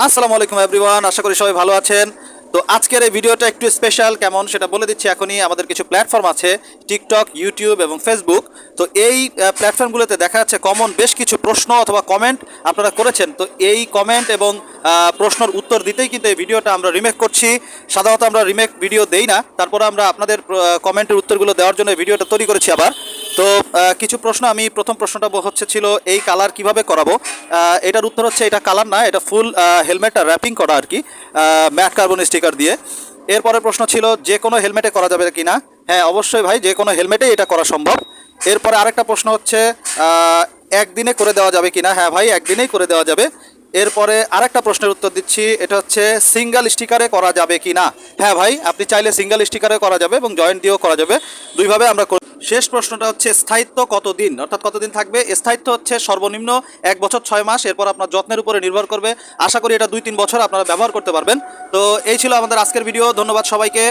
আসসালামু আলাইকুম এভরিওয়ান, আশা করি সবাই ভালো আছেন। তো আজকের এই ভিডিওটা একটু স্পেশাল, কেমন সেটা বলে দিচ্ছি এখনই। আমাদের কিছু প্ল্যাটফর্ম আছে, টিকটক, ইউটিউব এবং ফেসবুক। তো এই প্ল্যাটফর্মগুলোতে দেখা যাচ্ছে কমন বেশ কিছু প্রশ্ন অথবা কমেন্ট আপনারা করেছেন। তো এই কমেন্ট এবং প্রশ্নের উত্তর দিতেই কিন্তু এই ভিডিওটা আমরা রিমেক করছি। সাধারণত আমরা রিমেক ভিডিও দেই না, তারপরে আমরা আপনাদের কমেন্টের উত্তরগুলো দেওয়ার জন্য এই ভিডিওটা তৈরি করেছি আবার। তো কিছু প্রশ্ন, আমি প্রথম প্রশ্নটা হচ্ছে ছিল এই কালার কিভাবে করাবো। এটার উত্তর হচ্ছে এটা কালার না, এটা ফুল হেলমেটটা র্যাপিং করা আর কি, ম্যাট কার্বন স্টিকার দিয়ে। এরপরের প্রশ্ন ছিল যে কোনো হেলমেটে করা যাবে কি না। হ্যাঁ, অবশ্যই ভাই, যে কোনো হেলমেটেই এটা করা সম্ভব। এরপরে আরেকটা প্রশ্ন হচ্ছে একদিনে করে দেওয়া যাবে কি না। হ্যাঁ ভাই, একদিনেই করে দেওয়া যাবে। এরপরে আরেকটা প্রশ্নের উত্তর দিচ্ছি, এটা হচ্ছে সিঙ্গেল স্টিকারে করা যাবে কি না। হ্যাঁ ভাই, আপনি চাইলে সিঙ্গেল স্টিকারে করা যাবে এবং জয়েন্ট দিয়েও করা যাবে, দুইভাবে আমরা। শেষ প্রশ্নটা হচ্ছে স্থায়িত্ব কতদিন, অর্থাৎ কতদিন থাকবে। স্থায়িত্ব হচ্ছে সর্বনিম্ন 1 বছর 6 মাস, এরপর আপনার যত্নের উপরে নির্ভর করবে। আশা করি এটা 2-3 বছর আপনারা ব্যবহার করতে পারবেন। তো এই ছিল আমাদের আজকের ভিডিও, ধন্যবাদ সবাইকে।